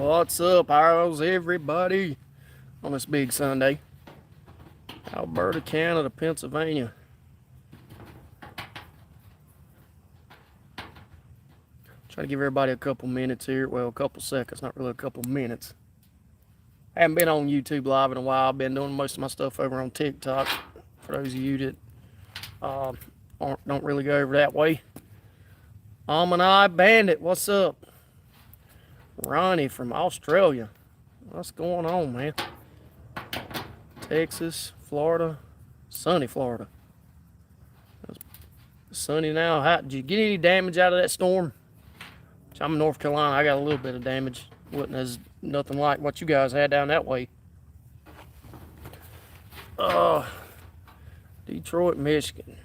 What's up? How's everybody on this big Sunday? Alberta, Canada, Pennsylvania. Try to give everybody a couple minutes here. Well, a couple seconds, not really a couple minutes. I haven't been on YouTube Live in a while. I've been doing most of my stuff over on TikTok. For those of you that don't really go over that way. I Bandit, what's up? Ronnie from Australia. What's going on, man? Texas, Florida, sunny Florida. It's sunny now. Did you get any damage out of that storm? I'm in North Carolina. I got a little bit of damage. Wasn't as nothing like what you guys had down that way. Detroit, Michigan.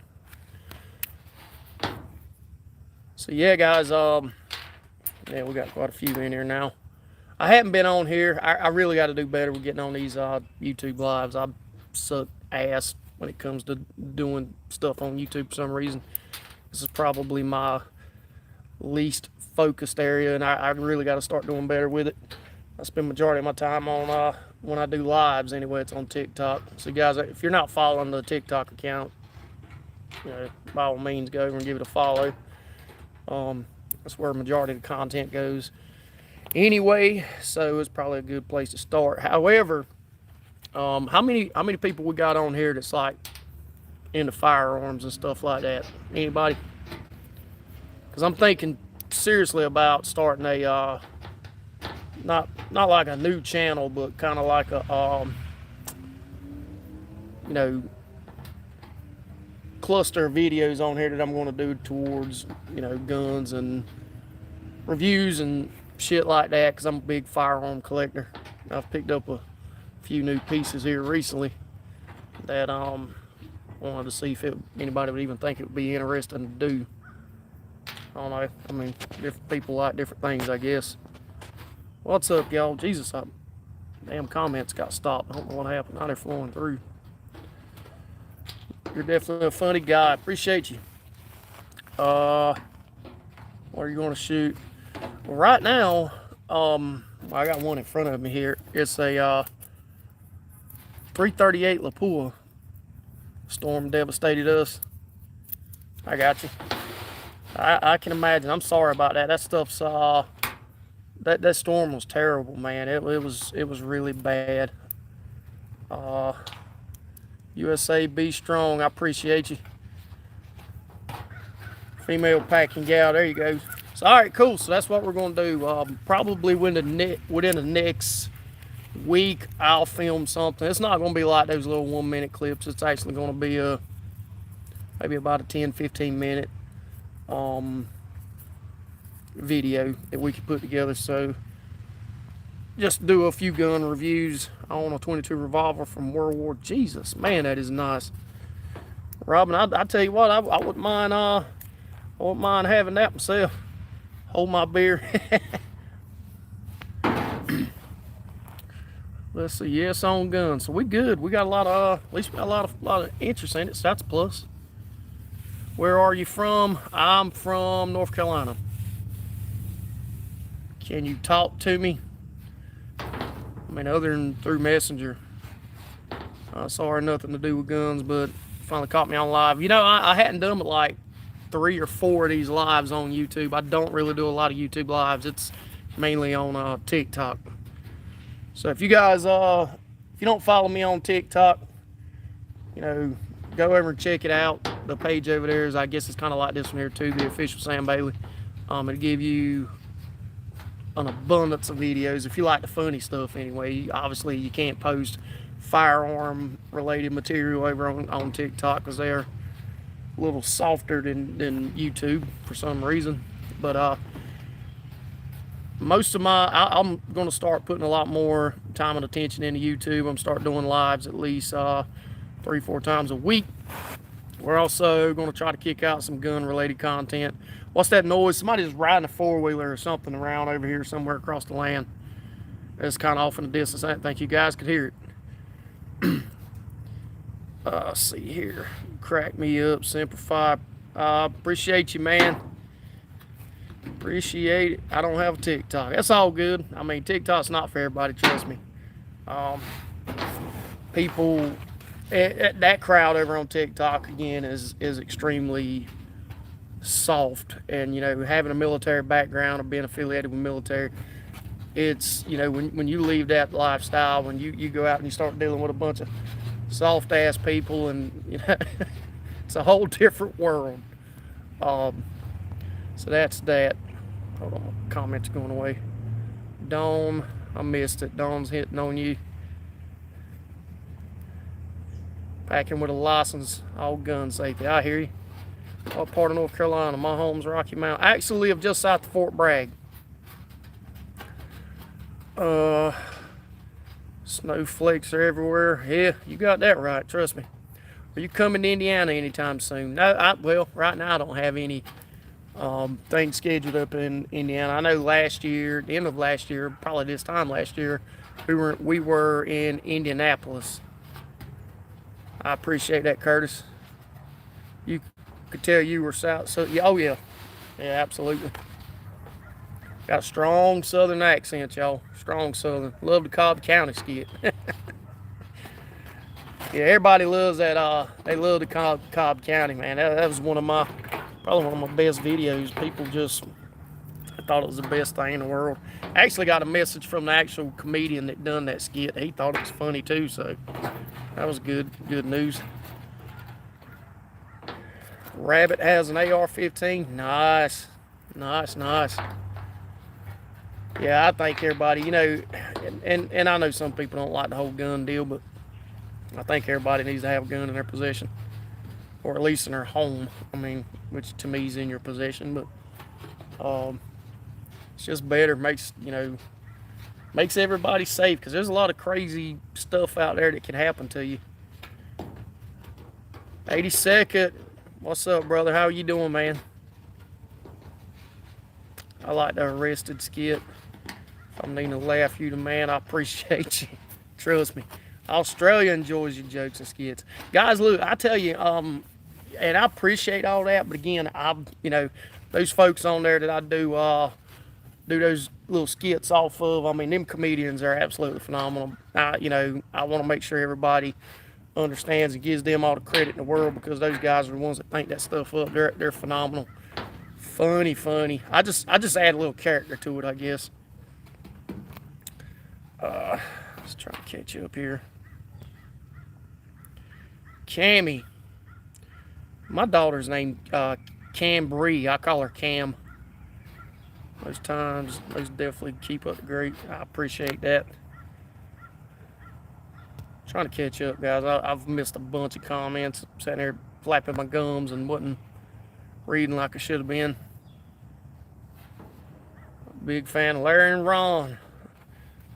So yeah, guys. Yeah, we got quite a few in here now. I haven't been on here. I really got to do better with getting on these YouTube lives. I suck ass when it comes to doing stuff on YouTube for some reason. This is probably my least focused area, and I really got to start doing better with it. I spend majority of my time on when I do lives anyway. It's on TikTok. So guys, if you're not following the TikTok account, you know, by all means go over and give it a follow. That's where the majority of the content goes anyway, so it's probably a good place to start. However, how many people we got on here that's like into firearms and stuff like that? Anybody? Because I'm thinking seriously about starting a not like a new channel, but kind of like a you know, cluster of videos on here that I'm going to do towards, you know, guns and reviews and shit like that, because I'm a big firearm collector. I've picked up a few new pieces here recently that wanted to see if anybody would even think it would be interesting to do. I don't know. I mean, different people like different things, I guess. What's up, y'all? Jesus, damn comments got stopped. I don't know what happened. Now they're flowing through. You're definitely a funny guy. Appreciate you. What are you going to shoot? Well, right now, I got one in front of me here. It's a 338 Lapua. Storm devastated us. I got you. I can imagine. I'm sorry about that. That stuff's that storm was terrible, man. It was really bad. USA, be strong. I appreciate you. Female packing gal. There you go. So, all right, cool. So that's what we're going to do. Probably within the next week, I'll film something. It's not going to be like those little 1-minute clips. It's actually going to be maybe about a 10-15 minute video that we could put together. So just do a few gun reviews. I own a 22 revolver from World War. Jesus, man, that is nice. Robin, I tell you what, I wouldn't mind having that myself. Hold my beer. Let's see. Yes, on guns. So we good. We got a lot of at least we got a lot of interest in it. So that's a plus. Where are you from? I'm from North Carolina. Can you talk to me? I mean, other than through Messenger. Sorry, nothing to do with guns, but finally caught me on live. You know, I hadn't done but like 3 or 4 of these lives on YouTube. I don't really do a lot of YouTube lives. It's mainly on TikTok. So if you guys, if you don't follow me on TikTok, you know, go over and check it out. The page over there is, I guess it's kind of like this one here too, the official Sam Bailey. It'll give you an abundance of videos if you like the funny stuff anyway. Obviously, you can't post firearm related material over on TikTok because they're a little softer than YouTube for some reason. But most of I'm going to start putting a lot more time and attention into YouTube. I'm start doing lives at least 3-4 times a week. We're also going to try to kick out some gun related content. What's that noise? Somebody's riding a 4-wheeler or something around over here somewhere across the land. It's kind of off in the distance. I didn't think you guys could hear it. Let's see here. Crack me up, Simplify. Appreciate you, man. Appreciate it. I don't have a TikTok. That's all good. I mean, TikTok's not for everybody, trust me. People, that crowd over on TikTok, again, is extremely soft. And, you know, having a military background or being affiliated with military, it's, you know, when you leave that lifestyle, when you go out and you start dealing with a bunch of soft ass people, and, you know, it's a whole different world. So that's that. Hold on, comments going away. Dawn, I missed it. Dawn's hitting on you. Packing with a license, all gun safety. I hear you. What part of North Carolina? My home's Rocky Mount. I actually live just south of Fort Bragg. Snowflakes are everywhere. Yeah, you got that right. Trust me. Are you coming to Indiana anytime soon? No, well, right now I don't have any things scheduled up in Indiana. I know last year, the end of last year, probably this time last year, we were in Indianapolis. I appreciate that, Curtis. You could tell you were south. So yeah, oh yeah, absolutely. Got a strong Southern accent, y'all. Strong Southern. Love the Cobb County skit. Yeah, everybody loves that. They love the Cobb County, man. That was probably one of my best videos. People just, I thought it was the best thing in the world. I actually got a message from the actual comedian that done that skit. He thought it was funny too, so that was good news. Rabbit has an AR-15. Nice. Yeah, I think everybody, you know, and I know some people don't like the whole gun deal, but I think everybody needs to have a gun in their possession, or at least in their home. I mean, which to me is in your possession, but it's just better. Makes everybody safe, because there's a lot of crazy stuff out there that can happen to you. 82nd, what's up, brother? How are you doing, man? I like the arrested skit. If I'm needing to laugh you to man, I appreciate you. Trust me. Australia enjoys your jokes and skits. Guys, look, I tell you, and I appreciate all that, but again, you know, those folks on there that I do those little skits off of, I mean, them comedians are absolutely phenomenal. You know, I want to make sure everybody understands and gives them all the credit in the world, because those guys are the ones that think that stuff up. They're phenomenal. Funny. I just add a little character to it, I guess. Let's try to catch you up here. Cammy. My daughter's named Cambry. I call her Cam. Most times, most definitely keep up the great. I appreciate that. Trying to catch up, guys. I've missed a bunch of comments. Sitting there flapping my gums and wasn't reading like I should have been. Big fan of Larry and Ron.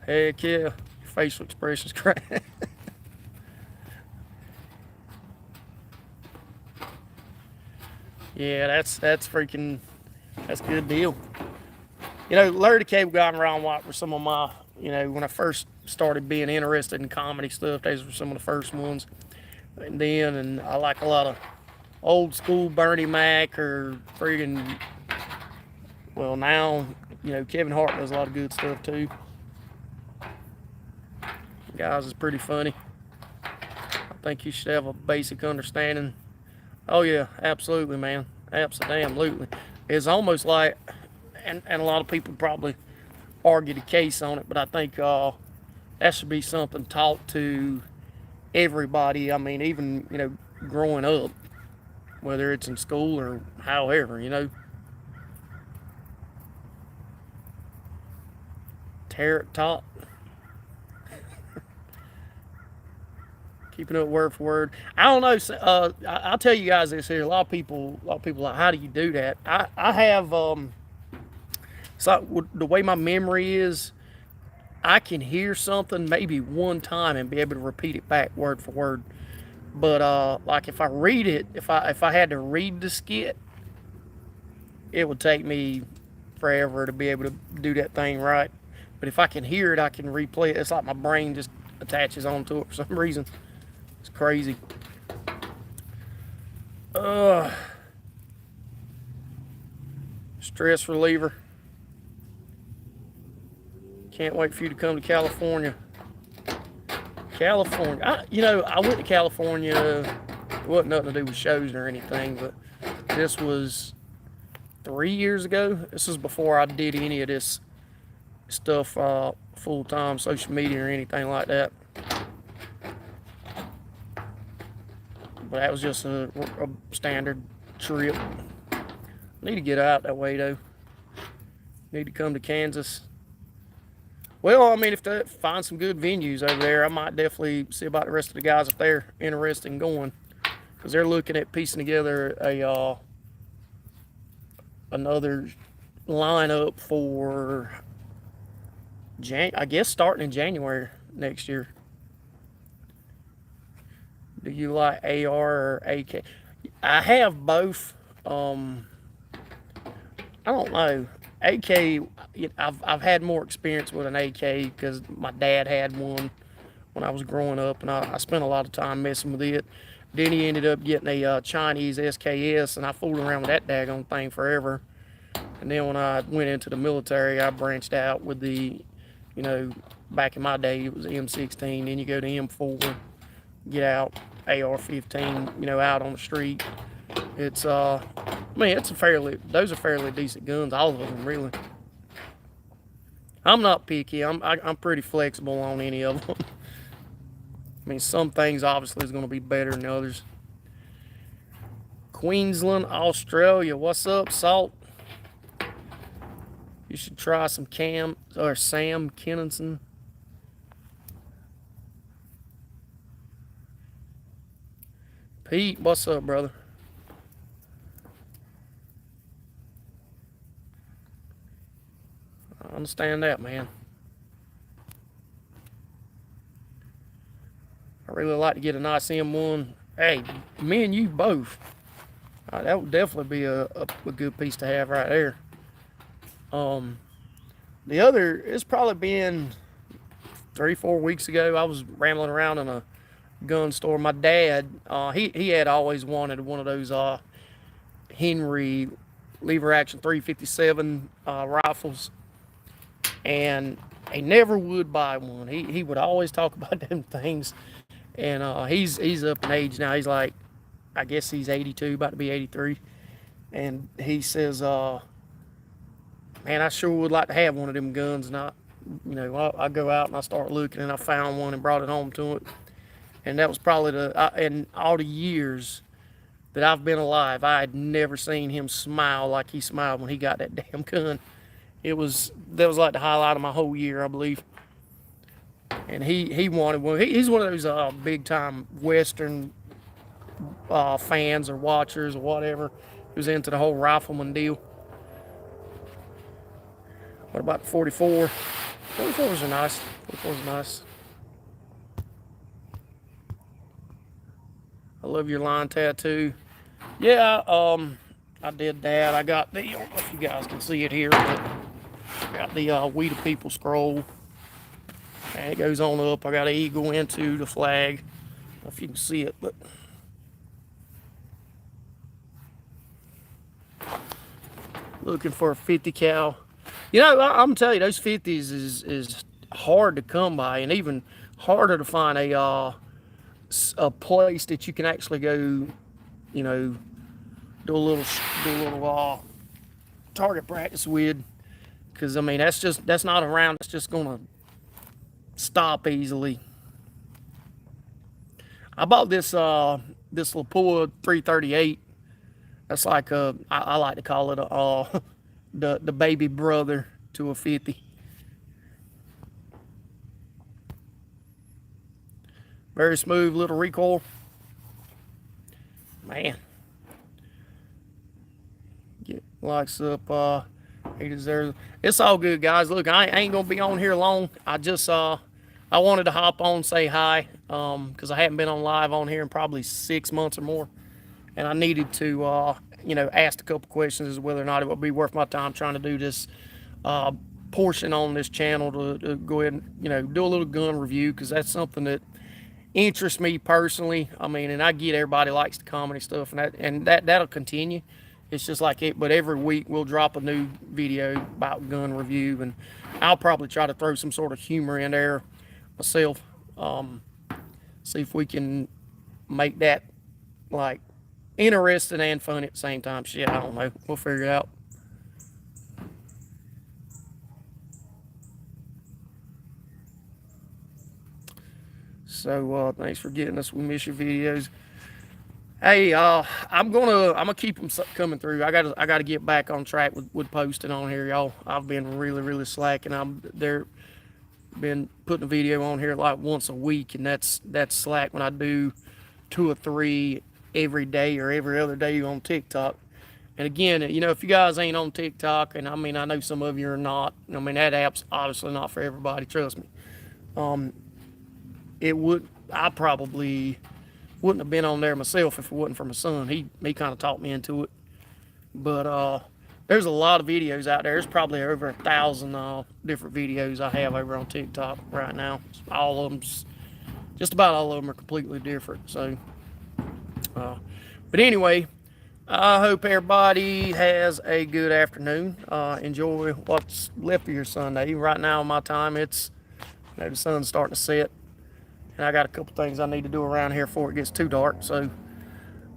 Heck yeah. Your facial expression's great. Yeah, that's freaking, that's a good deal. You know, Larry the Cable Guy and Ron White were some of my, you know, when I first started being interested in comedy stuff, those were some of the first ones. And I like a lot of old school Bernie Mac, or friggin', well, now, you know, Kevin Hart does a lot of good stuff too. Guys, is pretty funny. I think you should have a basic understanding. Oh yeah, absolutely, man. Absolutely. It's almost like, and a lot of people probably argue the case on it, but I think that should be something taught to everybody. I mean, even, you know, growing up, whether it's in school or however, you know. Tarot Top. Keeping up word for word. I don't know. I'll tell you guys this here. A lot of people like, how do you do that? I have, so the way my memory is, I can hear something maybe one time and be able to repeat it back word for word. But like if I read it, if I had to read the skit, it would take me forever to be able to do that thing right. But if I can hear it, I can replay it. It's like my brain just attaches onto it for some reason. It's crazy. Straight stress reliever. Can't wait for you to come to California. California. I went to California. It wasn't nothing to do with shows or anything, but this was 3 years ago. This was before I did any of this stuff full-time, social media or anything like that. But that was just a standard trip. Need to get out that way though. Need to come to Kansas. Well, I mean, if they find some good venues over there, I might definitely see about the rest of the guys if they're interested in going, because they're looking at piecing together a another lineup for I guess starting in January next year. Do you like AR or AK? I have both. I don't know. AK, I've had more experience with an AK because my dad had one when I was growing up, and I spent a lot of time messing with it. Then he ended up getting a Chinese SKS, and I fooled around with that daggone thing forever. And then when I went into the military, I branched out with the, back in my day, it was M16. Then you go to M4, get out, AR-15, out on the street. It's those are fairly decent guns, all of them, really. I'm not picky. I'm pretty flexible on any of them. I mean, some things obviously is going to be better than others. Queensland, Australia. What's up, Salt? You should try some Sam Kenninson. Pete, what's up, brother? I understand that, man. I really like to get a nice M1. Hey, me and you both. That would definitely be a good piece to have right there. The other, it's probably been 3-4 weeks ago. I was rambling around in a gun store. My dad, he had always wanted one of those Henry lever action 357 rifles, and he never would buy one. He would always talk about them things, and he's up in age now. He's like, I guess he's 82, about to be 83, and he says, man, I sure would like to have one of them guns. And I go out and I start looking, and I found one and brought it home to it. And that was probably in all the years that I've been alive, I had never seen him smile like he smiled when he got that damn gun. That was like the highlight of my whole year, I believe. And he wanted one. He's one of those big time Western fans or watchers or whatever, who's into the whole rifleman deal. What about the 44? 44s are nice. 44s are nice. I love your line tattoo. Yeah, I did that. I got the, I don't know if you guys can see it here, but I got the We the People scroll. And it goes on up. I got an eagle into the flag. I don't know if you can see it, but looking for a 50 cal. I'm telling you, those 50s is hard to come by, and even harder to find a place that you can actually go, do a little target practice with, because I mean that's not around. It's just gonna stop easily. I bought this Lapua 338. That's like I like to call it the baby brother to a 50. Very smooth little recoil. Man. Get likes up. He deserves. It's all good, guys. Look, I ain't gonna be on here long. I just I wanted to hop on, say hi, because I haven't been on live on here in probably 6 months or more, and I needed to ask a couple questions as to whether or not it would be worth my time trying to do this portion on this channel to go ahead and do a little gun review, because that's something that interests me personally. I mean, and I get everybody likes the comedy stuff, and that'll continue. It's just like it, but every week we'll drop a new video about gun review, and I'll probably try to throw some sort of humor in there myself. See if we can make that like interesting and fun at the same time. Shit, I don't know. We'll figure it out. So thanks for getting us. We miss your videos. Hey, I'm gonna keep them coming through. I gotta get back on track with posting on here, y'all. I've been really slacking. Been putting a video on here like once a week, and that's slack when I do 2 or 3 every day or every other day on TikTok. And again, you know, if you guys ain't on TikTok, and I mean, I know some of you are not. I mean, that app's obviously not for everybody. Trust me. I probably wouldn't have been on there myself if it wasn't for my son. He kind of taught me into it. But there's a lot of videos out there. There's probably over 1,000 different videos I have over on TikTok right now. All of them, just about all of them, are completely different. So, but anyway, I hope everybody has a good afternoon. Enjoy what's left of your Sunday. Right now, my time, it's, you know, the sun's starting to set. And I got a couple things I need to do around here before it gets too dark. So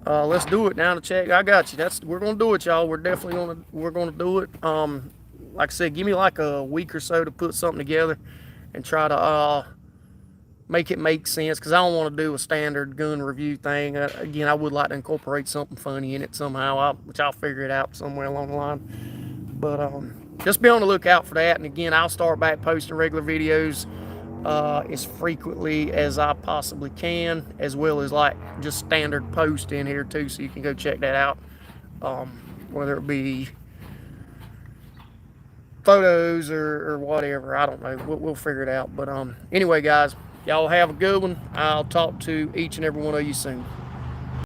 let's do it now to check. I got you. We're gonna do it, y'all. We're gonna do it. Like I said, give me like a week or so to put something together and try to make it make sense. Cause I don't want to do a standard gun review thing. Again, I would like to incorporate something funny in it somehow, which I'll figure it out somewhere along the line. But just be on the lookout for that. And again, I'll start back posting regular videos as frequently as I possibly can, as well as like just standard post in here too, so you can go check that out. Whether it be photos or whatever, I don't know. We'll figure it out. But anyway, guys, y'all have a good one. I'll talk to each and every one of you soon.